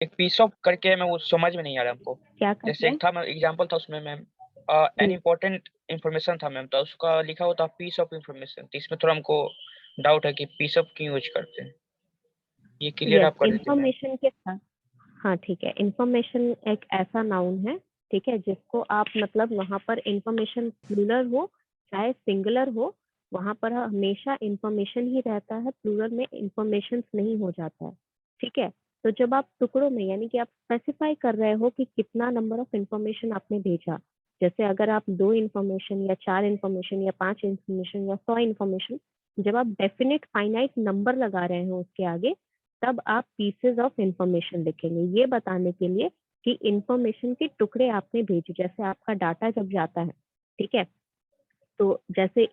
एक piece of करके मैं वो समझ में नहीं आ रहा हमको। क्या जैसे करना है? एक था मैं एग्जांपल था उसमें मैम एन इम्पोर्टेंट इंफॉर्मेशन था मैम, तो उसका लिखा हुआ था पीस ऑफ इंफॉर्मेशन, तो इसमें थोड़ा हमको डाउट है कि पीस ऑफ क्यों यूज करते हैं, ये क्लियर यस, आप कर देते मैम। इंफॉर्मेशन के साथ। हाँ ठीक है, इंफॉर्मेशन एक ऐसा नाउन है, ठीक है, जिसको आप मतलब वहां पर इंफॉर्मेशन प्लूरल हो चाहे सिंगुलर हो, वहां पर हमेशा इंफॉर्मेशन ही रहता है, प्लूरल में इंफॉर्मेशन नहीं हो जाता है। ठीक है, तो जब आप टुकड़ों में यानी कि आप स्पेसिफाई कर रहे हो कि कितना नंबर ऑफ इंफॉर्मेशन आपने भेजा, जैसे अगर आप 2 इंफॉर्मेशन या 4 इंफॉर्मेशन या 5 इंफॉर्मेशन या 100 इंफॉर्मेशन, जब आप डेफिनेट फाइनाइट नंबर लगा रहे हो उसके आगे, तब आप पीसेस ऑफ इंफॉर्मेशन लिखेंगे, ये बताने के लिए कि इंफॉर्मेशन के टुकड़े आपने भेजे। जैसे आपका डाटा जब जाता है, ठीक है, तो जैसे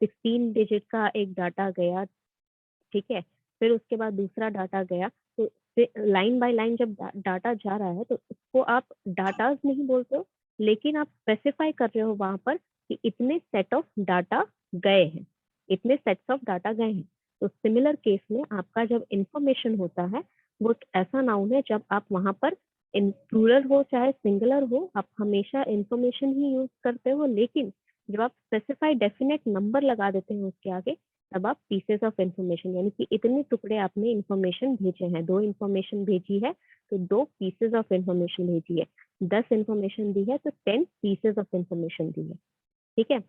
16 डिजिट का एक डाटा गया, ठीक है, फिर उसके बाद दूसरा डाटा गया, तो लाइन बाय लाइन जब डाटा जा रहा है तो उसको आप डाटाज नहीं बोलते हो, लेकिन आप स्पेसिफाई कर रहे हो वहां पर कि इतने सेट ऑफ डाटा गए हैं, इतने सेट्स ऑफ डाटा गए हैं। तो सिमिलर केस में आपका जब इंफॉर्मेशन होता है, वो एक ऐसा नाउन है जब आप वहां पर इन प्लूरल हो चाहे सिंगुलर हो, आप हमेशा इंफॉर्मेशन ही यूज करते हो, लेकिन जब आप स्पेसिफाई डेफिनेट नंबर लगा देते हैं उसके आगे, तब आप पीसेस ऑफ इंफॉर्मेशन यानी कि इतने टुकड़े आपने इंफॉर्मेशन भेजे हैं, 2 इंफॉर्मेशन भेजी है तो 2 पीसेस ऑफ इंफॉर्मेशन भेजी है, 10 इंफॉर्मेशन दी है तो 10 पीसेस ऑफ इंफॉर्मेशन दी है। ठीक है।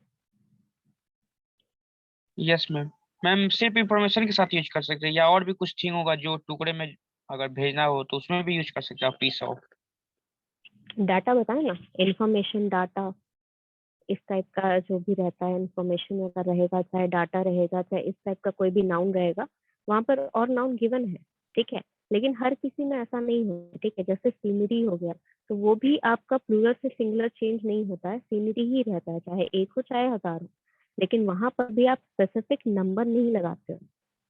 Yes ma'am. मैम सिर्फ इंफॉर्मेशन के साथ यूज कर सकते हैं या और भी कुछ थिंग होगा जो टुकड़े में अगर भेजना हो तो उसमें भी यूज कर सकते हैं पीस ऑफ? डाटा बताए ना, इंफॉर्मेशन डाटा, इस टाइप का जो भी रहता है, इंफॉर्मेशन अगर रहेगा चाहे डाटा रहेगा चाहे इस टाइप का कोई भी नाउन रहेगा, वहां पर और नाउन गिवन है। ठीक है, लेकिन हर किसी में ऐसा नहीं होता। ठीक है, जैसे सीनरी हो गया, तो वो भी आपका प्लूरल से सिंगुलर चेंज नहीं होता है, सीनरी ही रहता है, चाहे एक हो चाहे 1000 हो, लेकिन वहां पर भी आप स्पेसिफिक नंबर नहीं लगाते हो।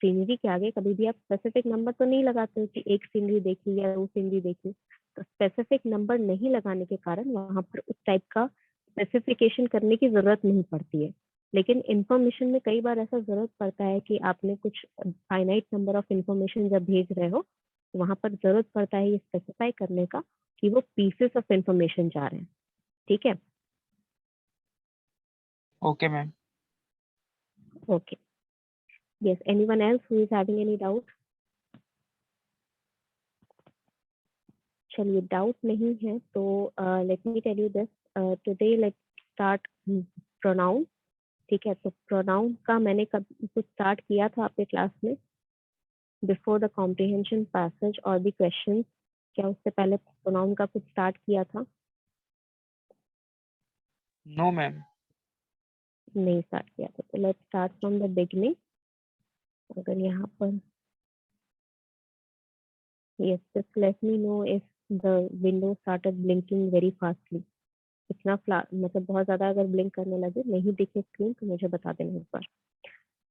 सीनरी के आगे कभी भी आप स्पेसिफिक नंबर तो नहीं लगाते हो कि एक सीनरी देखी या 2 सीनरी देखी, तो स्पेसिफिक नंबर नहीं लगाने के कारण वहां पर उस टाइप का स्पेसिफिकेशन करने की जरूरत नहीं पड़ती है। लेकिन इंफॉर्मेशन में कई बार ऐसा जरूरत पड़ता है कि आपने कुछ फाइनाइट नंबर ऑफ इंफॉर्मेशन जब भेज रहे हो, तो वहां पर जरूरत पड़ता है ये स्पेसिफाई करने का कि वो पीसेस ऑफ इंफॉर्मेशन जा रहे हैं। ठीक है। Okay ma'am. Okay. Yes, anyone else who is having any doubt? चलिए, डाउट नहीं है तो let me tell you this, today let's start pronoun. ठीक है, तो प्रोनाउन का मैंने कब कुछ स्टार्ट किया था आपके क्लास में, बिफोर द कॉम्प्रिहेंशन पैसेज और द क्वेश्चन, क्या उससे पहले प्रोनाउन का कुछ स्टार्ट किया था? No ma'am. नहीं स्टार्ट किया था, तो let's start from the beginning. अगर यहाँ पर yes, just let me know if the window started blinking very fastly. इतना मतलब बहुत ज्यादा अगर ब्लिंक करने लगे, नहीं दिखे स्क्रीन, तो मुझे बता देना एक बार।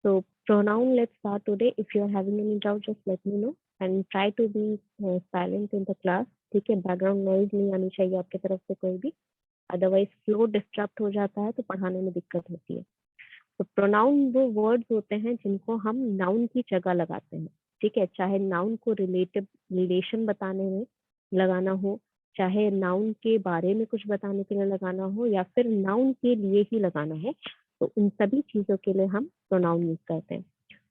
तो pronoun, let's start today. If you're having any doubt, just let me know and try to be silent in the class. ठीक है, बैकग्राउंड नॉइज नहीं आनी चाहिए आपकी तरफ से कोई भी, अदरवाइज फ्लो डिस्टर्ब हो जाता है तो पढ़ाने में दिक्कत होती है। तो प्रोनाउन वो वर्ड्स होते हैं जिनको हम नाउन की जगह लगाते हैं। ठीक है, चाहे नाउन को रिलेशन बताने में लगाना हो, चाहे नाउन के बारे में कुछ बताने के लिए लगाना हो, या फिर नाउन के लिए ही लगाना हो, तो उन सभी चीजों के लिए हम प्रोनाउन यूज करते हैं।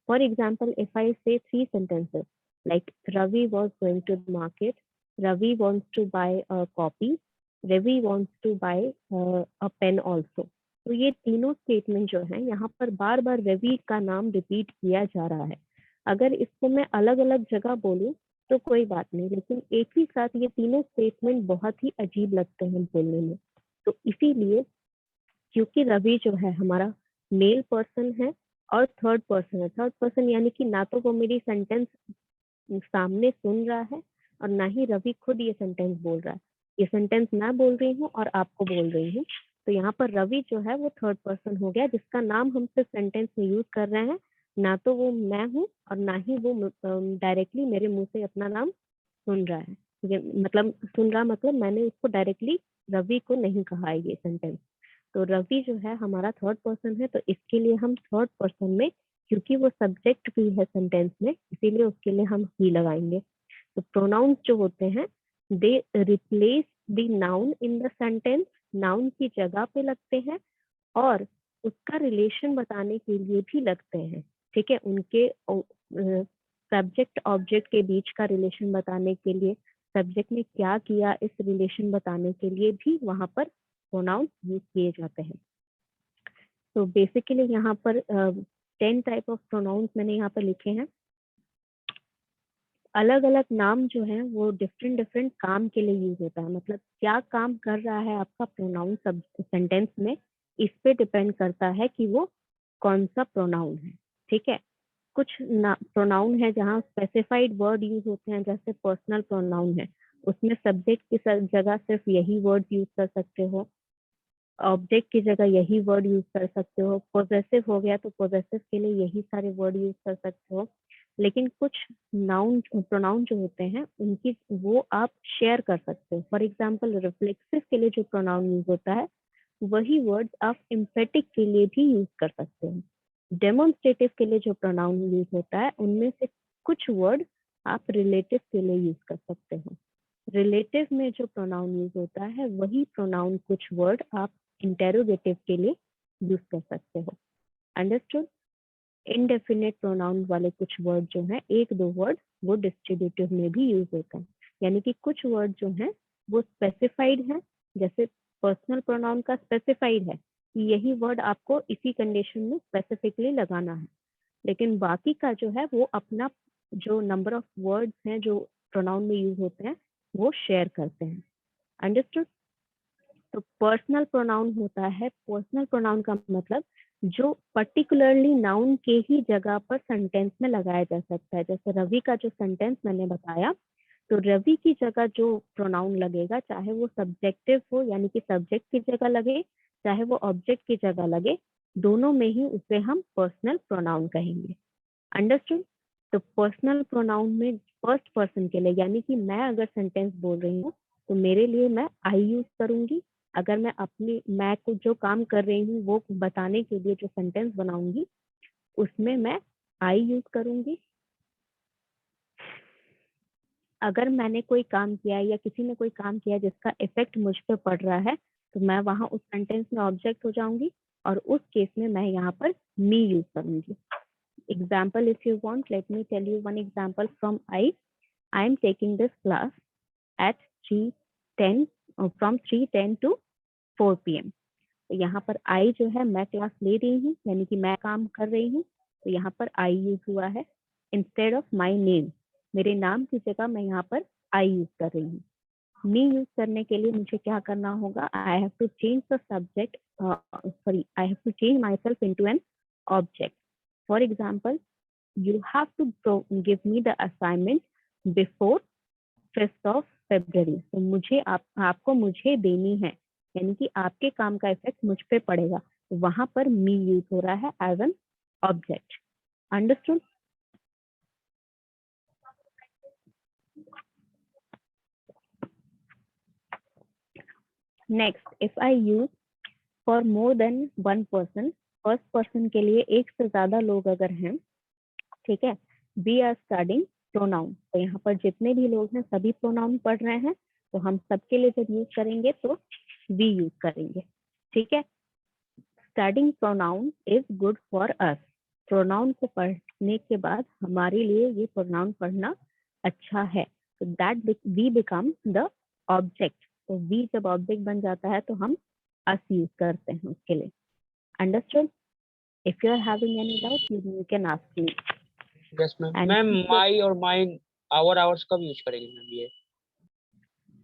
फॉर एग्जाम्पल, इफ आई से 3 sentences like Ravi was going to the market, Ravi wants to buy a copy, Ravi wants to buy a pen also, तो ये तीनों स्टेटमेंट जो है यहाँ पर बार बार रवि का नाम रिपीट किया जा रहा है। अगर इसको मैं अलग अलग जगह बोलूं तो कोई बात नहीं, लेकिन एक ही साथ ये तीनों स्टेटमेंट बहुत ही अजीब लगते हैं बोलने में। तो इसीलिए, क्योंकि रवि जो है हमारा मेल पर्सन है और थर्ड पर्सन है, थर्ड पर्सन यानी कि ना तो वो मेरी सेंटेंस सामने सुन रहा है और ना ही रवि खुद ये सेंटेंस बोल रहा है, ये सेंटेंस मैं बोल रही हूँ और आपको बोल रही हूँ। तो यहाँ पर रवि जो है वो थर्ड पर्सन हो गया, जिसका नाम हम सिर्फ सेंटेंस में यूज कर रहे हैं, ना तो वो मैं हूँ और ना ही वो डायरेक्टली मेरे मुंह से अपना नाम सुन रहा है। ये मतलब सुन रहा मतलब मैंने उसको डायरेक्टली रवि को नहीं कहा है ये सेंटेंस। तो रवि जो है हमारा थर्ड पर्सन है, तो इसके लिए हम थर्ड पर्सन में, क्योंकि वो सब्जेक्ट भी है सेंटेंस में, इसीलिए उसके लिए हम ही लगाएंगे। तो प्रोनाउंस जो होते हैं they replace the noun in the sentence, noun की जगह पे लगते हैं और उसका रिलेशन बताने के लिए भी लगते हैं। ठीक है, उनके सब्जेक्ट ऑब्जेक्ट के बीच का रिलेशन बताने के लिए, सब्जेक्ट ने क्या किया इस रिलेशन बताने के लिए भी वहां पर प्रोनाउंस यूज किए जाते हैं। तो बेसिकली यहाँ पर 10 टाइप ऑफ प्रोनाउंस मैंने यहाँ पर लिखे हैं। अलग अलग नाम जो है वो डिफरेंट डिफरेंट काम के लिए यूज होता है, मतलब क्या काम कर रहा है आपका प्रोनाउन सब सेंटेंस में, इस पे डिपेंड करता है कि वो कौन सा प्रोनाउन है। ठीक है, कुछ प्रोनाउन है जहाँ स्पेसिफाइड वर्ड यूज होते हैं, जैसे पर्सनल प्रोनाउन है, उसमें सब्जेक्ट की जगह सिर्फ यही वर्ड यूज कर सकते हो, ऑब्जेक्ट की जगह यही वर्ड यूज कर सकते हो, पोजेसिव हो गया तो पोजेसिव के लिए यही सारे वर्ड यूज कर सकते हो। लेकिन कुछ नाउन प्रोनाउन जो होते हैं उनकी वो आप शेयर कर सकते हो। फॉर एग्जाम्पल रिफ्लेक्सिव के लिए जो प्रोनाउन यूज होता है वही वर्ड आप एम्फेटिक के लिए भी यूज कर सकते हो। डेमोन्स्ट्रेटिव के लिए जो प्रोनाउन यूज होता है उनमें से कुछ वर्ड आप रिलेटिव के लिए यूज कर सकते हो। रिलेटिव में जो प्रोनाउन यूज होता है वही प्रोनाउन कुछ वर्ड आप इंटेरोगेटिव के लिए यूज कर सकते हो। अंडरस्टूड? इनडेफिनेट प्रोनाउन वाले कुछ वर्ड जो है, एक दो वर्ड वो डिस्ट्रीब्यूटिव में भी यूज होता है, यानी कि कुछ वर्ड जो है वो स्पेसिफाइड है, जैसे पर्सनल प्रोनाउन का स्पेसिफाइड है कि यही वर्ड आपको इसी कंडीशन में स्पेसिफिकली लगाना है, लेकिन बाकी का जो है वो अपना जो नंबर ऑफ वर्ड्स हैं जो प्रोनाउन में यूज होते हैं वो शेयर करते हैं। अंडरस्टूड? तो पर्सनल प्रोनाउन होता है, पर्सनल प्रोनाउन का मतलब जो पर्टिकुलरली नाउन के ही जगह पर सेंटेंस में लगाया जा सकता है। जैसे रवि का जो सेंटेंस मैंने बताया, तो रवि की जगह जो प्रोनाउन लगेगा, चाहे वो सब्जेक्टिव हो यानी कि सब्जेक्ट की जगह लगे, चाहे वो ऑब्जेक्ट की जगह लगे, दोनों में ही उसे हम पर्सनल प्रोनाउन कहेंगे। अंडरस्टूड? तो पर्सनल प्रोनाउन में फर्स्ट पर्सन के लिए, यानी कि मैं अगर सेंटेंस बोल रही हूँ तो मेरे लिए मैं आई यूज करूंगी। अगर मैं कुछ जो काम कर रही हूँ वो बताने के लिए जो सेंटेंस बनाऊंगी उसमें मैं आई यूज करूंगी। अगर मैंने कोई काम किया या किसी ने कोई काम किया जिसका इफेक्ट मुझ पर पड़ रहा है तो मैं वहां उस सेंटेंस में ऑब्जेक्ट हो जाऊंगी और उस केस में मैं यहाँ पर मी यूज करूंगी। Example, if you want, let me tell you one example from I am taking this class at 3:10 from 3:10 to 4 p.m. तो यहाँ पर I जो है मैं क्लास ले रही हूँ, यानी कि मैं काम कर रही हूँ, तो यहाँ पर I यूज हुआ है इंस्टेड ऑफ माई नेम। मेरे नाम की जगह मैं यहाँ पर I यूज कर रही हूँ। मी यूज करने के लिए मुझे क्या करना होगा? I have to change the subject, I have to change myself into an object. For example, you have to give me the assignment before 5th of February। तो मुझे आपको मुझे देनी है, यानी कि आपके काम का इफेक्ट मुझ पे पड़ेगा, तो वहां पर मी यूज हो रहा है as an object. Understood? Next, if I use for more than one person, first person के लिए एक से ज्यादा लोग अगर हैं, ठीक है, वी आर स्टडिंग प्रोनाउन, तो यहाँ पर जितने भी लोग हैं सभी प्रोनाउन पढ़ रहे हैं, तो हम सबके लिए जब यूज करेंगे तो वी यूज करेंगे। ठीक है, studying pronoun is good for us. Pronoun को पढ़ने के बाद हमारे लिए ये प्रोनाउन पढ़ना अच्छा है, तो that we become the object. तो वी जब ऑब्जेक्ट बन जाता है तो हम अस यूज करते हैं उसके लिए। Understood? If you are having any doubt you can ask me. Yes ma'am. Ma'am my और माइन, आवर, आवर्स कब यूज करेंगे मैम?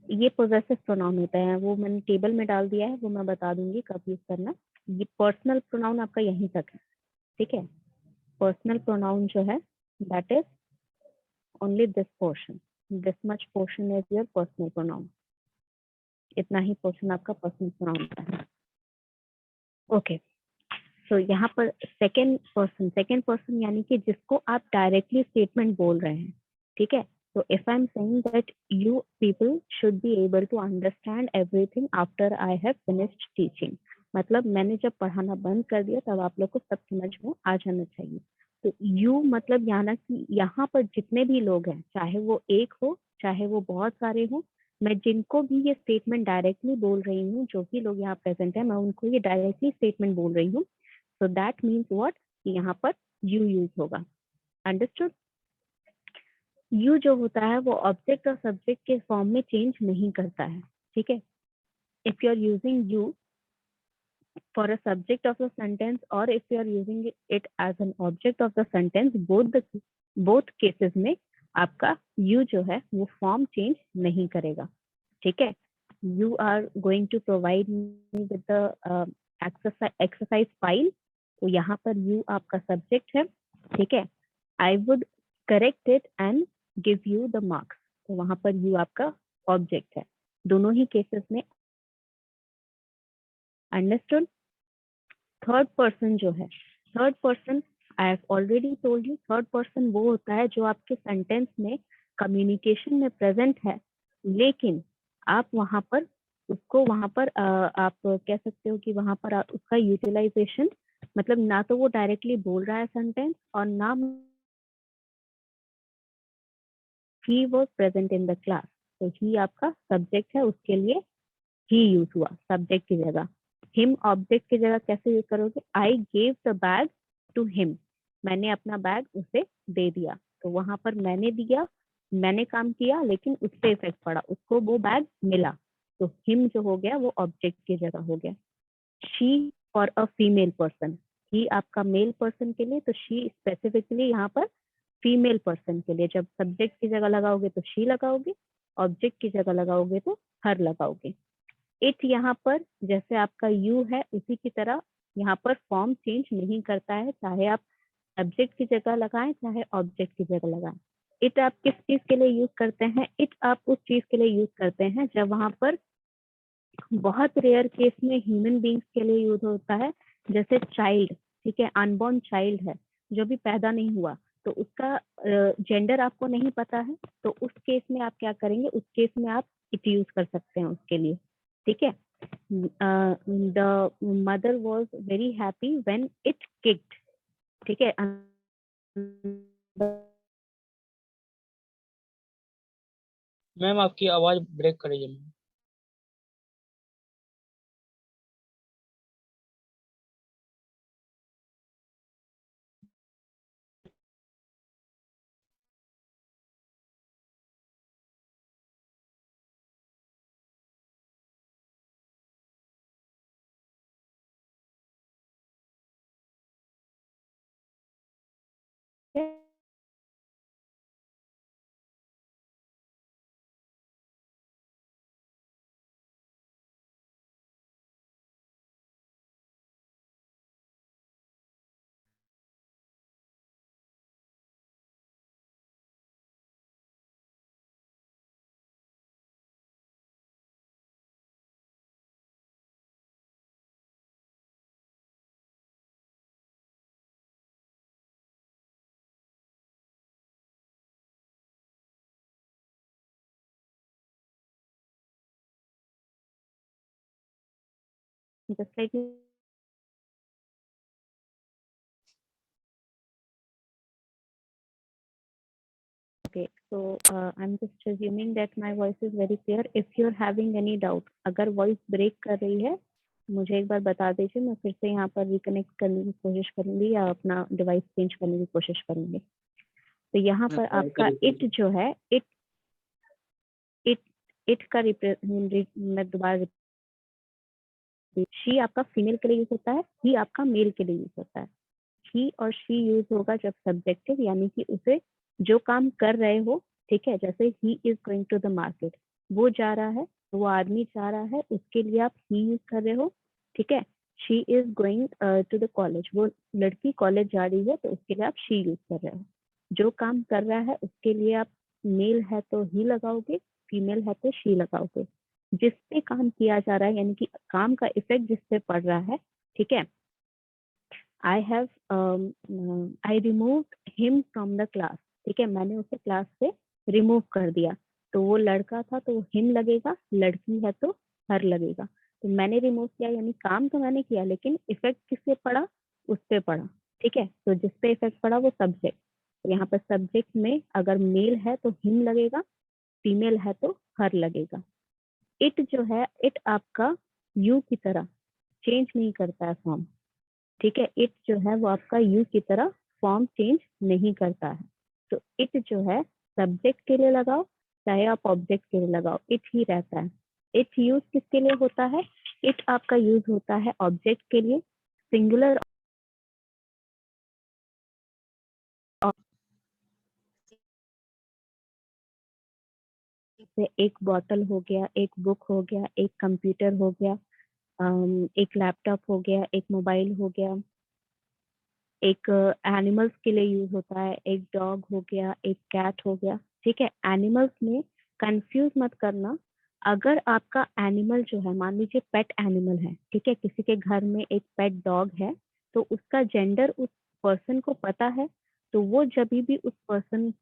ये पोजेसिव प्रोनाउन होता है, वो मैंने टेबल में डाल दिया है, वो मैं बता दूंगी कब यूज करना। ये पर्सनल प्रोनाउन आपका यहीं तक है। ठीक है, पर्सनल प्रोनाउन जो है that is only this portion, this much portion is your personal pronoun. इतना ही पोर्शन आपका पर्सनल प्रोनाउन का है। ओके, तो यहाँ पर सेकेंड पर्सन यानी कि जिसको आप डायरेक्टली स्टेटमेंट बोल रहे हैं। ठीक है, so if I'm saying that you people should be able to understand everything after I have finished teaching, मतलब मैंने जब पढ़ाना बंद कर दिया तब आप लोग को सब समझ में आ जाना चाहिए। तो यू मतलब यहाँ ना कि यहाँ पर जितने भी लोग हैं, चाहे वो एक हो चाहे वो बहुत सारे हो, मैं जिनको भी ये स्टेटमेंट डायरेक्टली बोल रही हूँ, जो भी लोग यहाँ प्रेजेंट है, मैं उनको ये डायरेक्टली स्टेटमेंट बोल रही हूँ। सो दैट मीन्स व्हाट, यहाँ पर यू यूज होगा। अंडरस्टूड? यू जो होता है वो ऑब्जेक्ट और सब्जेक्ट के फॉर्म में चेंज नहीं करता है, ठीक है। If you are using you for a subject of the sentence or if you are using it as an object of the sentence, both cases में आपका you जो है वो form change नहीं करेगा, ठीक है। You are going to provide me with the exercise file, तो यहाँ पर you आपका subject है, ठीक है। I would correct it and give you the marks, तो वहां पर you आपका object है, दोनों ही cases में। Understood? थर्ड पर्सन जो है, third person I have already told you, third person वो होता है जो आपके सेंटेंस में कम्युनिकेशन में प्रेजेंट है, लेकिन आप वहां पर उसको आप कह सकते हो कि वहां पर उसका यूटिलाइजेशन, मतलब ना तो वो डायरेक्टली बोल रहा है सेंटेंस और ना he was present in the class, तो ही आपका सब्जेक्ट है, उसके लिए ही यूज हुआ सब्जेक्ट की जगह। हिम ऑब्जेक्ट की जगह कैसे यूज करोगे? I gave the bag to him, मैंने अपना बैग उसे दे दिया, तो वहां पर मैंने दिया, मैंने काम किया, लेकिन उस पर इफेक्ट पड़ा, उसको वो बैग मिला, तो हिम जो हो गया वो ऑब्जेक्ट की जगह हो गया। She for a female person, he आपका मेल पर्सन के लिए, तो शी स्पेसिफिकली यहाँ पर फीमेल पर्सन के लिए। जब सब्जेक्ट की जगह लगाओगे तो शी लगाओगे, ऑब्जेक्ट की जगह लगाओगे तो हर लगाओगे। इट यहाँ पर जैसे आपका यू है उसी की तरह यहाँ पर फॉर्म चेंज नहीं करता है, चाहे आप सब्जेक्ट की जगह लगाएं चाहे ऑब्जेक्ट की जगह लगाएं। इट आप किस चीज के लिए यूज करते हैं? इट आप उस चीज के लिए यूज करते हैं जब वहां पर बहुत रेयर केस में ह्यूमन बींग्स के लिए यूज होता है, जैसे चाइल्ड, ठीक है, अनबॉर्न चाइल्ड है जो भी पैदा नहीं हुआ, तो उसका जेंडर आपको नहीं पता है, तो उस केस में आप क्या करेंगे? उस केस में आप इट यूज कर सकते हैं उसके लिए, ठीक है। The mother was very happy when it kicked, ठीक है। मैम आपकी आवाज ब्रेक कर रही है ma'am. just like okay, so I'm just assuming that my voice is very clear. If you're having any doubt, अगर voice break कर रही है मुझे एक बार बता दीजिए, मैं फिर से यहाँ पर रिकनेक्ट करने की कोशिश करूंगी या अपना डिवाइस चेंज करने की कोशिश करूंगी। तो यहाँ पर आपका इट जो है, इट इट इट का मैं दोबारा, शी आपका फीमेल के लिए यूज होता है, ही आपका मेल के लिए यूज होता है। ही और शी यूज होगा जब सब्जेक्टिव, यानी कि उसे जो काम कर रहे हो, ठीक है, जैसे ही is going to the market, वो जा रहा है, वो आदमी जा रहा है, उसके लिए आप ही यूज कर रहे हो, ठीक है। She is going to the college, वो लड़की कॉलेज जा रही है, तो उसके लिए आप शी यूज कर रहे हो। जो काम कर रहा है उसके लिए आप मेल है तो ही लगाओगे, फीमेल है तो शी लगाओगे। जिस पे काम किया जा रहा है, यानी कि काम का इफेक्ट जिस पे पड़ रहा है, ठीक है। I have I remove him from the class, ठीक है, मैंने उसे क्लास से रिमूव कर दिया, तो वो लड़का था तो हिम लगेगा, लड़की है तो हर लगेगा। तो मैंने रिमूव किया यानी काम तो मैंने किया, लेकिन इफेक्ट किस पे पड़ा? उस पे पड़ा, ठीक है, तो जिस पे इफेक्ट पड़ा वो सब्जेक्ट। तो यहाँ पर सब्जेक्ट में अगर मेल है तो हिम लगेगा, फीमेल है तो हर लगेगा। इट जो है, इट आपका यू की तरह चेंज नहीं करता है फॉर्म। ठीक है, इट जो है वो आपका यू की तरह फॉर्म चेंज नहीं करता है। तो इट जो है सब्जेक्ट के लिए लगाओ चाहे आप ऑब्जेक्ट के लिए लगाओ, इट ही रहता है। इट यूज किसके लिए होता है? इट आपका यूज होता है ऑब्जेक्ट के लिए, सिंगुलर। एक बॉटल हो गया, एक बुक हो गया, एक कंप्यूटर हो गया, एक लैपटॉप हो गया, एक मोबाइल हो गया, एक एनिमल्स के लिए यूज होता है, एक डॉग हो गया, एक कैट हो गया। ठीक है, एनिमल्स में कंफ्यूज मत करना। अगर आपका एनिमल जो है, मान लीजिए पेट एनिमल है, ठीक है, किसी के घर में एक पेट डॉग है, तो उसका जेंडर उस पर्सन को पता है। तो वो जब भी उस पर्सन,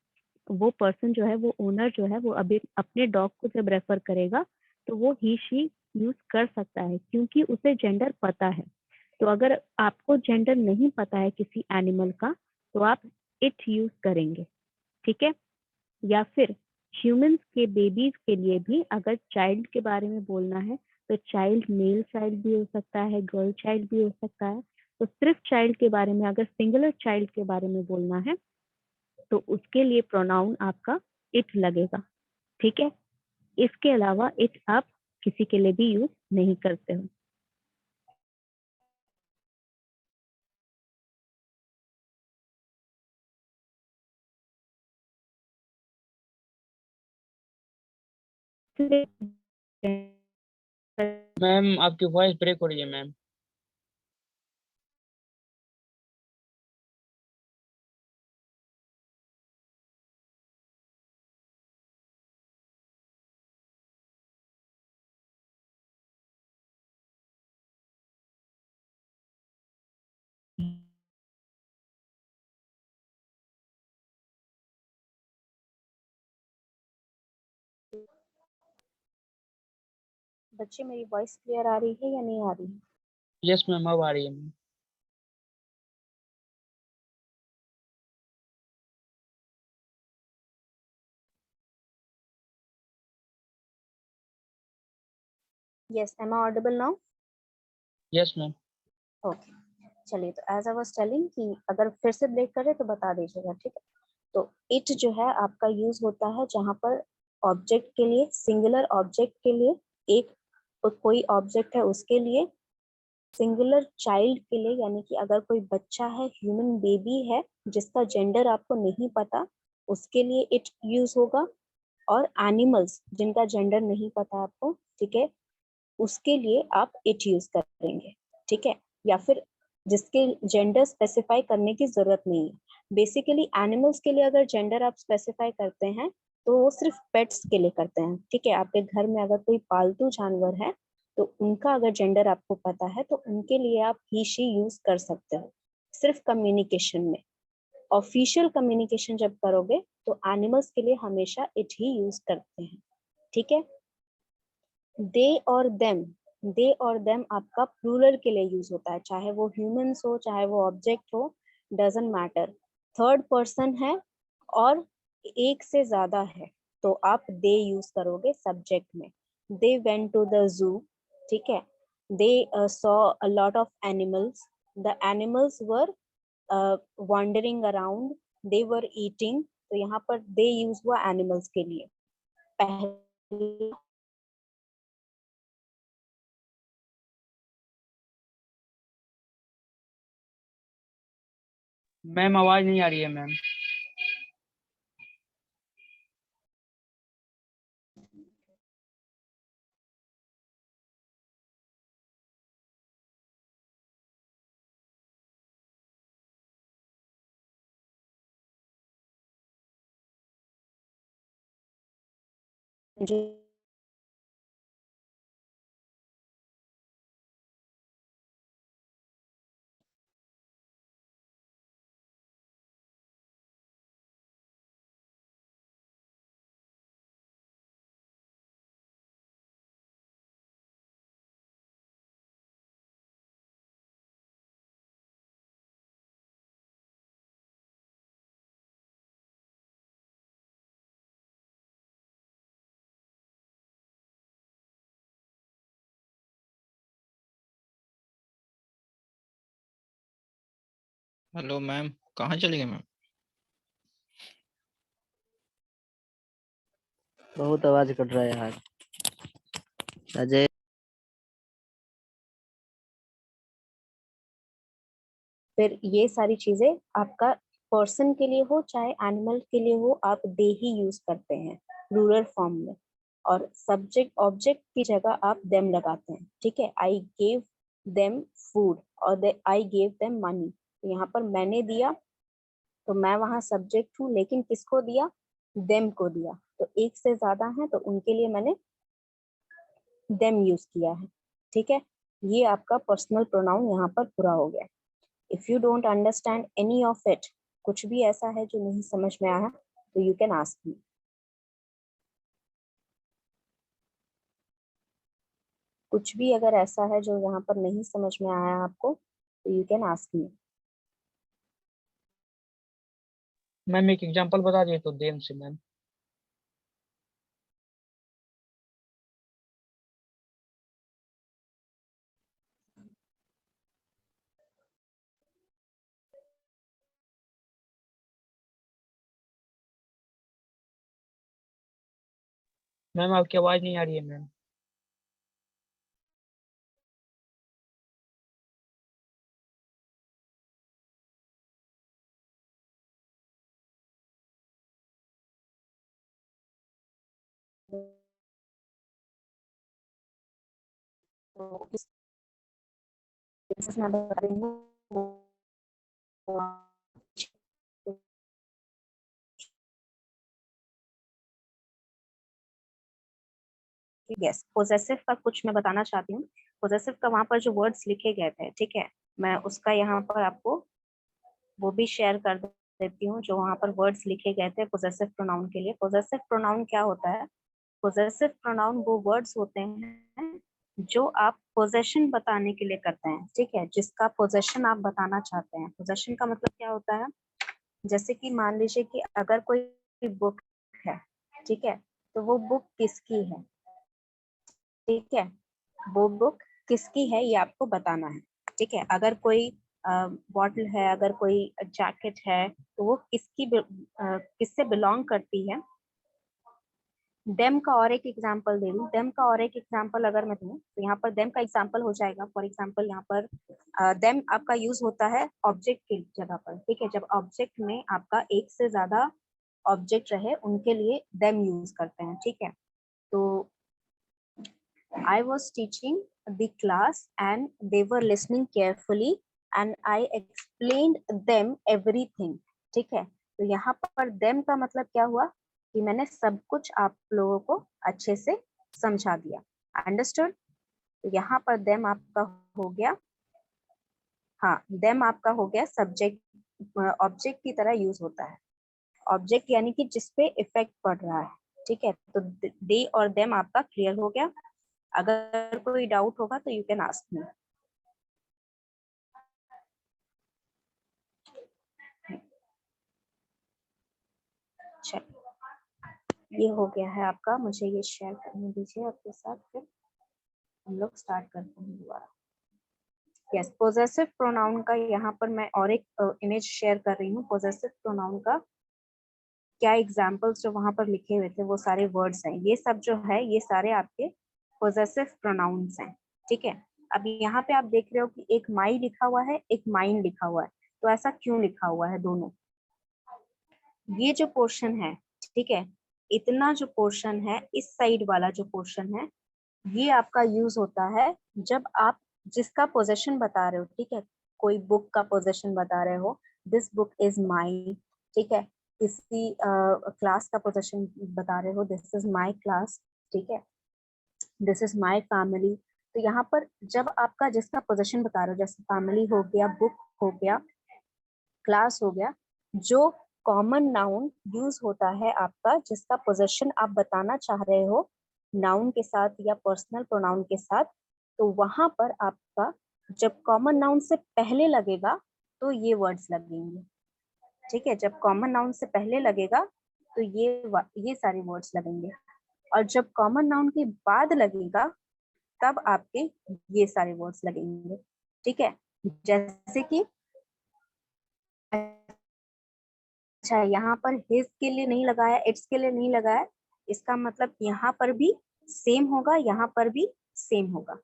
वो पर्सन जो है, वो ओनर जो है, वो अभी अपने डॉग को जब रेफर करेगा तो वो ही शी यूज कर सकता है, क्योंकि उसे जेंडर पता है। तो अगर आपको जेंडर नहीं पता है किसी एनिमल का, तो आप इट यूज करेंगे। ठीक है, या फिर ह्यूमंस के बेबीज के लिए भी अगर चाइल्ड के बारे में बोलना है, तो चाइल्ड मेल चाइल्ड भी हो सकता है, गर्ल चाइल्ड भी हो सकता है। तो सिर्फ चाइल्ड के बारे में, अगर सिंगुलर चाइल्ड के बारे में बोलना है, तो उसके लिए प्रोनाउन आपका इट लगेगा। ठीक है, इसके अलावा इट आप किसी के लिए भी यूज नहीं करते हो। मैम आपकी वॉइस ब्रेक हो रही है मैम। बच्चे, मेरी वॉइस क्लियर आ रही है या नहीं आ रही है? यस मैम, अब आ रही है ma'am. Yes, am I audible now? Yes ma'am. Okay, चलिए, तो एज आई वाज टेलिंग कि अगर फिर से ब्रेक करे तो बता दीजिएगा। ठीक है, तो इट जो है आपका यूज होता है जहां पर ऑब्जेक्ट के लिए, सिंगुलर ऑब्जेक्ट के लिए, एक कोई ऑब्जेक्ट है उसके लिए, सिंगुलर चाइल्ड के लिए, यानी कि अगर कोई बच्चा है, ह्यूमन बेबी है जिसका जेंडर आपको नहीं पता, उसके लिए इट यूज होगा। और एनिमल्स जिनका जेंडर नहीं पता आपको, ठीक है, उसके लिए आप इट यूज करेंगे। ठीक है, या फिर जिसके जेंडर स्पेसिफाई करने की जरूरत नहीं है। बेसिकली एनिमल्स के लिए अगर जेंडर आप स्पेसिफाई करते हैं तो वो सिर्फ पेट्स के लिए करते हैं। ठीक है, आपके घर में अगर कोई पालतू जानवर है तो उनका अगर जेंडर आपको पता है तो उनके लिए आप ही शी यूज कर सकते हो, सिर्फ कम्युनिकेशन में। ऑफिशियल कम्युनिकेशन जब करोगे तो एनिमल्स के लिए हमेशा इट ही यूज करते हैं। ठीक है, दे और देम, दे और देम आपका प्लूरल के लिए यूज होता है, चाहे वो ह्यूमंस हो चाहे वो ऑब्जेक्ट हो, डजंट मैटर। थर्ड पर्सन है और एक से ज्यादा है तो आप दे यूज करोगे सब्जेक्ट में। They went to the zoo, ठीक है, they saw a lot of animals, the animals were wandering around, they were eating. तो यहाँ पर दे यूज हुआ एनिमल्स के लिए। पहले मैम आवाज नहीं आ रही है मैम। जो हेलो मैम, कहाँ चली गई मैम? बहुत आवाज कर रहा है यार अजय। फिर ये सारी चीजें आपका पर्सन के लिए हो चाहे एनिमल के लिए हो, आप दे ही यूज करते हैं रूरल फॉर्म में। और सब्जेक्ट ऑब्जेक्ट की जगह आप देम लगाते हैं। ठीक है, आई गेव देम फूड और आई गेव देम मनी। तो यहाँ पर मैंने दिया तो मैं वहां सब्जेक्ट हूँ, लेकिन किसको दिया? देम को दिया। तो एक से ज्यादा है तो उनके लिए मैंने देम यूज किया है। ठीक है, ये आपका पर्सनल प्रोनाउन यहाँ पर पूरा हो गया। If you don't understand any of it, कुछ भी ऐसा है जो नहीं समझ में आया, तो यू कैन आस्क मी। कुछ भी अगर ऐसा है जो यहाँ पर नहीं समझ में आया आपको, तो you can ask me. Ma'am एक एग्जांपल बता दिए तो देम से मैम। मैम आपकी आवाज नहीं आ रही है मैम। तो इस केसेस में बता रही हूँ। यस, पोजेसिव का कुछ मैं बताना चाहती हूँ। पोजेसिव का वहां पर जो वर्ड्स लिखे गए थे, ठीक है, मैं उसका यहाँ पर आपको वो भी शेयर कर देती हूँ जो वहां पर वर्ड्स लिखे गए थे पोजेसिव प्रोनाउन के लिए। पोजेसिव प्रोनाउन क्या होता है? पोजेसिव प्रोनाउन वो वर्ड्स होते हैं जो आप पोजेशन बताने के लिए करते हैं। ठीक है, जिसका पोजेशन आप बताना चाहते हैं। पोजेशन का मतलब क्या होता है? जैसे कि मान लीजिए कि अगर कोई बुक है, ठीक है, तो वो बुक किसकी है? ठीक है, वो बुक किसकी है ये आपको बताना है। ठीक है, अगर कोई बॉटल है, अगर कोई जैकेट है, तो वो किससे बिलोंग करती है। देम का और एक एग्जांपल दे दूं। देम का और एक एग्जांपल अगर मैं दूं तो यहाँ पर देम का एग्जांपल हो जाएगा। फॉर एग्जांपल यहाँ पर देम आपका यूज होता है ऑब्जेक्ट की जगह पर। ठीक है, जब ऑब्जेक्ट में आपका एक से ज्यादा ऑब्जेक्ट रहे, उनके लिए देम यूज करते हैं। ठीक है, तो I was teaching the class and they were listening carefully and I explained them everything। ठीक है, तो यहाँ पर them का मतलब क्या हुआ कि मैंने सब कुछ आप लोगों को अच्छे से समझा दिया। अंडरस्टूड? तो यहाँ पर them आपका हो गया, हाँ, them आपका हो गया सब्जेक्ट, ऑब्जेक्ट की तरह यूज होता है। ऑब्जेक्ट यानी कि जिसपे इफेक्ट पड़ रहा है। ठीक है, तो दे और them आपका क्लियर हो गया। अगर कोई डाउट होगा तो यू कैन आस्क मी। चलिए, ये हो गया है आपका। मुझे ये शेयर करने दीजिए आपके साथ, फिर हम लोग स्टार्ट करते हैं दोबारा। यस, पोजेसिव प्रोनाउन का यहाँ पर मैं और एक इमेज शेयर कर रही हूँ। पोजेसिव प्रोनाउन का क्या एग्जाम्पल्स जो वहां पर लिखे हुए थे वो सारे वर्ड्स हैं। ये सब जो है ये सारे आपके पोजेसिव प्रोनाउंस हैं। ठीक है, अब यहाँ पे आप देख रहे हो कि एक माई लिखा हुआ है, एक माइन लिखा हुआ है। तो ऐसा क्यों लिखा हुआ है दोनों? ये जो पोर्शन है, ठीक है, इतना जो पोर्शन है, इस साइड वाला जो पोर्शन है, ये आपका यूज होता है जब आप जिसका पोजेशन बता रहे हो। ठीक है, कोई बुक का पोजेशन बता रहे हो, दिस बुक इज माई। ठीक है, किसी क्लास का पोजेशन बता रहे हो, दिस इज माई क्लास। ठीक है, दिस इज माई फैमिली। तो यहाँ पर जब आपका जिसका पोजेशन बता रहे हो, जैसे फैमिली हो गया, बुक हो गया, क्लास हो गया, जो कॉमन नाउन यूज होता है आपका जिसका पोजेशन आप बताना चाह रहे हो नाउन के साथ या पर्सनल प्रोनाउन के साथ, तो वहां पर आपका जब कॉमन नाउन से पहले लगेगा तो ये वर्ड्स लगेंगे। ठीक है, जब कॉमन नाउन से पहले लगेगा तो ये सारे वर्ड्स लगेंगे, और जब कॉमन नाउन के बाद लगेगा तब आपके ये सारे वर्ड्स लगेंगे। ठीक है, जैसे कि अच्छा, यहाँ पर हिज के लिए नहीं लगाया, इट्स के लिए नहीं लगाया, इसका मतलब यहाँ पर भी सेम होगा, यहाँ पर भी सेम होगा।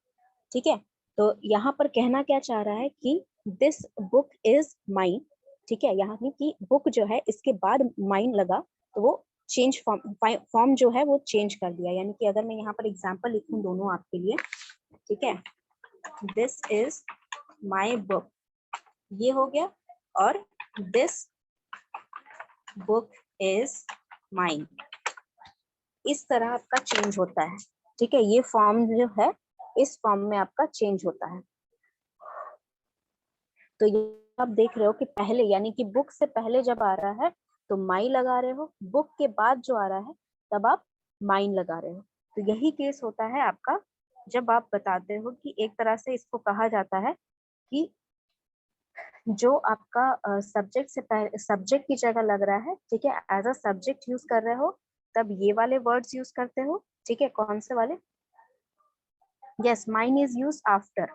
ठीक है, तो यहाँ पर कहना क्या चाह रहा है कि दिस बुक इज माइन। ठीक है, यहाँ की बुक जो है इसके बाद माइन लगा तो वो चेंज फॉर्म जो है वो चेंज कर दिया। यानी कि अगर मैं यहाँ पर एग्जाम्पल लिखूं दोनों आपके लिए, ठीक है, दिस इज माई बुक, ये हो गया, और दिस बुक इज माइन, इस तरह आपका चेंज होता है। ठीक है, ये फॉर्म जो है इस फॉर्म में आपका चेंज होता है। तो ये आप देख रहे हो कि पहले यानी कि बुक से पहले जब आ रहा है तो माई लगा रहे हो, बुक के बाद जो आ रहा है तब आप माइन लगा रहे हो। तो यही केस होता है आपका जब आप बताते हो कि एक तरह से इसको कहा जाता है कि जो आपका सब्जेक्ट से पहले सब्जेक्ट की जगह लग रहा है, ठीक है, एज अ सब्जेक्ट यूज कर रहे हो तब ये वाले वर्ड्स यूज करते हो। ठीक है, कौन से वाले? Yes, mine is use after.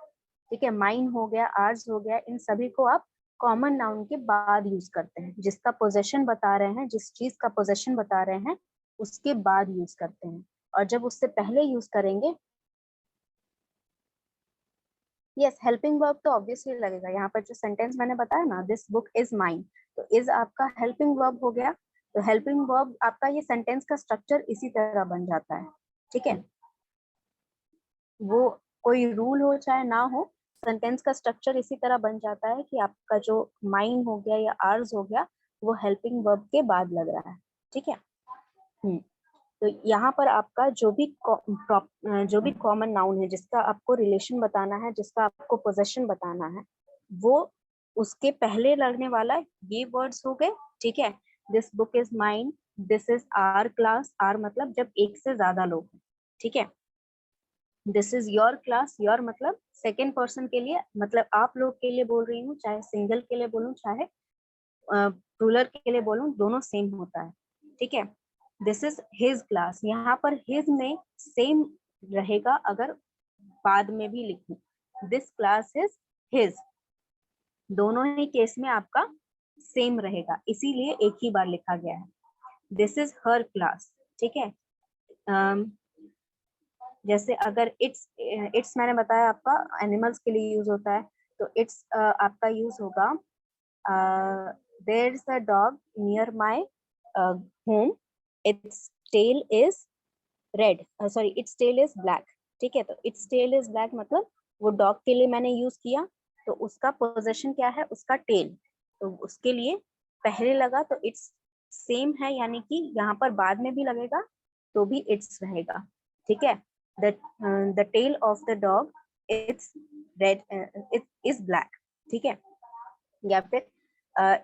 ठीक है, माइन हो गया, आर्स हो गया, इन सभी को आप कॉमन नाउन के बाद यूज करते हैं। जिसका पोजेशन बता रहे हैं, जिस चीज का पोजेशन बता रहे हैं उसके बाद यूज करते हैं। और जब उससे पहले यूज करेंगे, यस, हेल्पिंग वर्ब तो ऑब्वियसली लगेगा। यहाँ पर जो सेंटेंस मैंने बताया ना, दिस बुक इज माइन, तो इज आपका हेल्पिंग वर्ब हो गया। तो हेल्पिंग वर्ब आपका ये सेंटेंस का स्ट्रक्चर इसी तरह बन जाता है। ठीक है, वो कोई रूल हो चाहे ना हो, सेंटेंस का स्ट्रक्चर इसी तरह बन जाता है कि आपका जो माइन हो गया या आर्स हो गया वो हेल्पिंग वर्ब के बाद लग रहा है। ठीक है, तो यहाँ पर आपका जो भी कॉमन नाउन है, जिसका आपको रिलेशन बताना है, जिसका आपको पोजेशन बताना है, वो उसके पहले लगने वाला ये वर्ड्स हो गए। ठीक है, this book is mine, this is our class, our मतलब जब एक से ज्यादा लोग हैं। ठीक है, this is your class, your मतलब सेकेंड पर्सन के लिए, मतलब आप लोग के लिए बोल रही हूँ, चाहे सिंगल के लिए बोलूँ चाहे प्लूरल के लिए बोलूँ, दोनों सेम होता है। ठीक है, दिस इज हिज क्लास, यहाँ पर हिज में सेम रहेगा अगर बाद में भी लिखूं, दिस क्लास इज हिज, दोनों ही केस में आपका सेम रहेगा, इसीलिए एक ही बार लिखा गया है। This is her class. ठीक है, जैसे अगर इट्स मैंने बताया आपका एनिमल्स के लिए यूज होता है, तो इट्स आपका यूज होगा there is a dog near my home, its tail is red, sorry its tail is black. ठीक है, तो इट्स टेल इज ब्लैक मतलब वो डॉग के लिए मैंने यूज किया, तो उसका पोजेशन क्या है? उसका टेल, तो उसके लिए पहले लगा तो इट्स सेम है, यानी कि यहाँ पर बाद में भी लगेगा तो भी इट्स रहेगा। ठीक है, the tail of the dog it's red, it is black। ठीक है, या फिर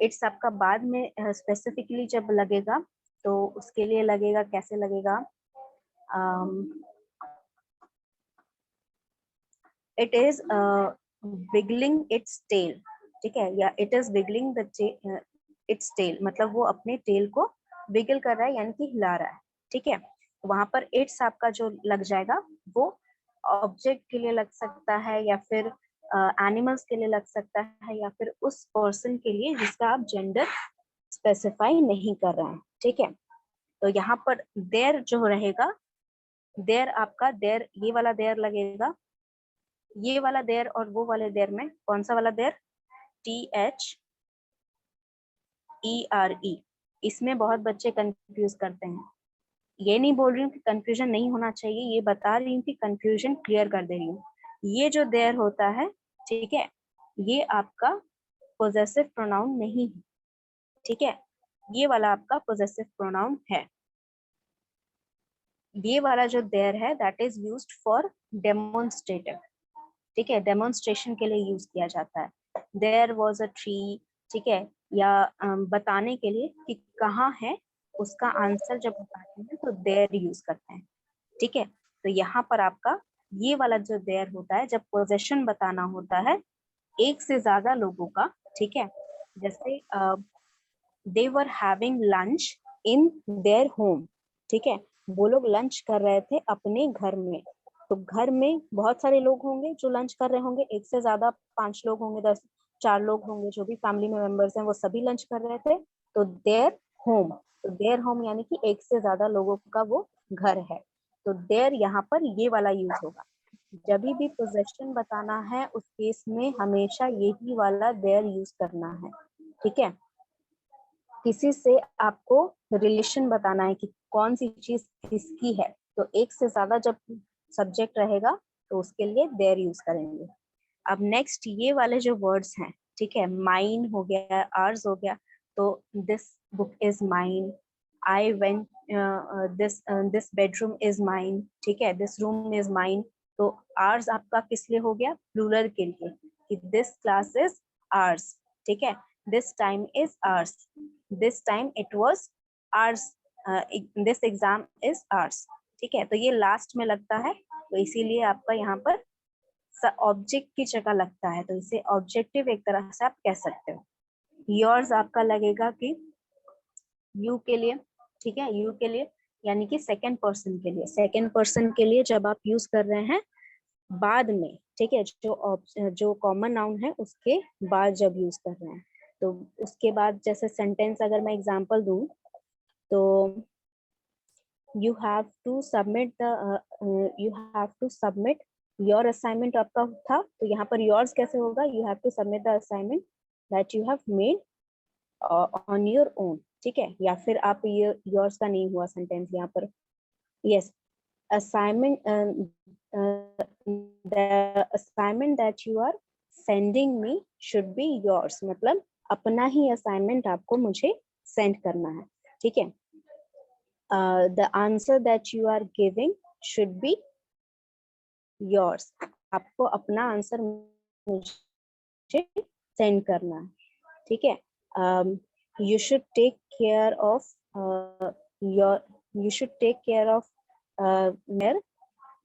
इट्स आपका बाद में स्पेसिफिकली जब लगेगा तो उसके लिए लगेगा, कैसे लगेगा? It is wiggling its tail. ठीक है, या it is wiggling the its tail मतलब वो अपने टेल को विगल कर रहा है, यानी कि हिला रहा है। ठीक है, वहां पर इट्स आपका जो लग जाएगा वो ऑब्जेक्ट के लिए लग सकता है, या फिर एनिमल्स के लिए लग सकता है, या फिर उस पर्सन के लिए जिसका आप जेंडर स्पेसिफाई नहीं कर रहे हैं। ठीक है, तो यहाँ पर देयर जो रहेगा, देयर आपका देयर, ये वाला देयर लगेगा, ये वाला देयर और वो वाले देयर में कौन सा वाला देयर? THERE। इसमें बहुत बच्चे कंफ्यूज करते हैं। ये नहीं बोल रही हूँ कि कंफ्यूजन नहीं होना चाहिए, ये बता रही हूँ कि कंफ्यूजन क्लियर कर दे रही हूँ। ये जो देयर होता है, ठीक है, ये आपका पोजेसिव प्रोनाउन नहीं है। ठीक है, ये वाला आपका पोजेसिव प्रोनाउन है। ये वाला जो देयर है that is used for demonstrative. ठीक है, डेमोन्स्ट्रेशन के लिए यूज किया जाता है। देयर वाज अ ट्री, ठीक है, या बताने के लिए कि कहाँ है, उसका आंसर जब बताते हैं तो देयर यूज करते हैं। ठीक है, तो यहाँ पर आपका ये वाला जो देयर होता है जब पोजेशन बताना होता है एक से ज्यादा लोगों का। ठीक है, जैसे they were having lunch in their home. ठीक है, वो लोग लंच कर रहे थे अपने घर में, तो घर में बहुत सारे लोग होंगे जो लंच कर रहे होंगे, एक से ज्यादा 5 लोग होंगे, 10, 4 लोग होंगे, जो भी फैमिली में मेंबर्स हैं वो सभी लंच कर रहे थे, तो देयर होम, तो देयर होम यानी कि एक से ज्यादा लोगों का वो घर है, तो देयर यहाँ पर ये वाला यूज होगा। जब भी पोजेशन बताना है उस केस में हमेशा यही वाला देयर यूज करना है, ठीक है। किसी से आपको रिलेशन बताना है कि कौन सी चीज किसकी है, तो एक से ज्यादा जब सब्जेक्ट रहेगा तो उसके लिए देयर यूज करेंगे। अब नेक्स्ट ये वाले जो वर्ड्स हैं, ठीक है, माइन हो गया, आर्स हो गया, तो this book is mine, I went, this bedroom is mine, ठीक है, दिस रूम इज माइन, तो आर्स आपका किस लिए हो गया, प्लूरल के लिए, कि दिस क्लास इज आर्स, ठीक है, this time is ours, this time it was ours, this exam is ours, ठीक है। तो ये लास्ट में लगता है, तो इसीलिए आपका यहाँ पर ऑब्जेक्ट की जगह लगता है, तो इसे ऑब्जेक्टिव एक तरह से आप कह सकते हो। योर्स आपका लगेगा कि यू के लिए, ठीक है, यू के लिए यानी कि सेकंड पर्सन के लिए, सेकंड पर्सन के लिए जब आप यूज कर रहे हैं बाद में, ठीक है, जो कॉमन नाउन है उसके बाद जब यूज कर रहे हैं, तो उसके बाद जैसे सेंटेंस अगर मैं एग्जांपल दूं, तो you have to submit your assignment आपका था, तो यहाँ पर योर्स कैसे होगा, you have to submit the assignment that you have made on your own, ठीक है, या फिर आप ये योर्स का नहीं हुआ सेंटेंस यहाँ पर, yes, assignment the assignment that you are sending me should be yours, मतलब अपना ही असाइनमेंट आपको मुझे सेंड करना है, ठीक है। the answer that you are giving should be yours, आपको अपना आंसर मुझे सेंड करना है, ठीक है। you should take care of mayor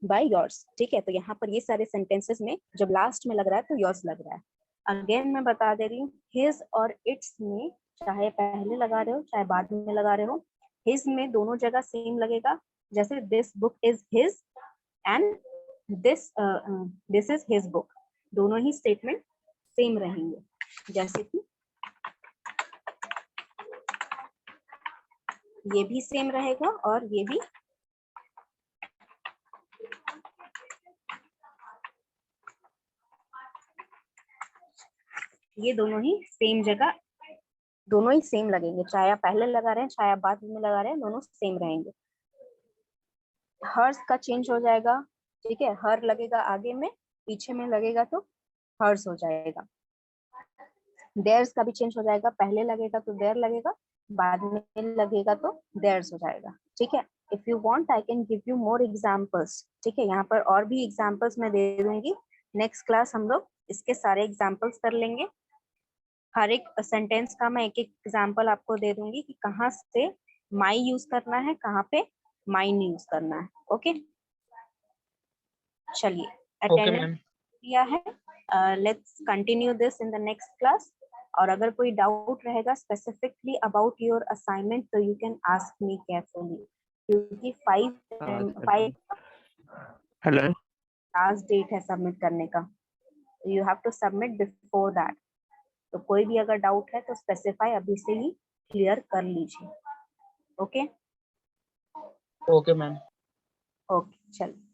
bye yours, ठीक है। तो यहाँ पर ये सारे सेंटेंसेस में जब लास्ट में लग रहा है तो योर्स लग रहा है। अगेन मैं बता दे रही हूँ, हिज और इट्स में चाहे पहले लगा रहे हो चाहे बाद में लगा रहे हो, हिज में दोनों जगह सेम लगेगा, जैसे this book is his and this is his book, दोनों ही स्टेटमेंट सेम रहेंगे, जैसे कि ये भी सेम रहेगा और ये भी, ये दोनों ही सेम जगह, दोनों ही सेम लगेंगे, चाहे आप पहले लगा रहे हैं चाहे आप बाद में लगा रहे हैं, दोनों सेम रहेंगे। हर्स का चेंज हो जाएगा, ठीक है, हर लगेगा आगे में, पीछे में लगेगा तो हर्स हो जाएगा। देयर्स का भी चेंज हो जाएगा, पहले लगेगा तो देयर लगेगा, बाद में लगेगा तो देयर्स हो जाएगा, ठीक है। If you want I can give you more examples, ठीक है, यहाँ पर और भी एग्जांपल्स मैं दे दूंगी, नेक्स्ट क्लास हम लोग इसके सारे एग्जांपल्स कर लेंगे। हर एक सेंटेंस का मैं एक एक एग्जांपल आपको दे दूंगी कि कहाँ से माई यूज करना है, कहाँ पे माइन यूज करना है, ओके। चलिए, ओके अटेंडेंस मैम। किया है, let's continue this in the next class. और अगर कोई डाउट रहेगा स्पेसिफिकली अबाउट योर असाइनमेंट तो you can ask me carefully, क्योंकि 5 हेलो, लास्ट डेट है सबमिट करने का, you have to submit before that. तो कोई भी अगर डाउट है तो स्पेसिफाई अभी से ही क्लियर कर लीजिए, ओके। Okay ma'am. ओके, चलिए।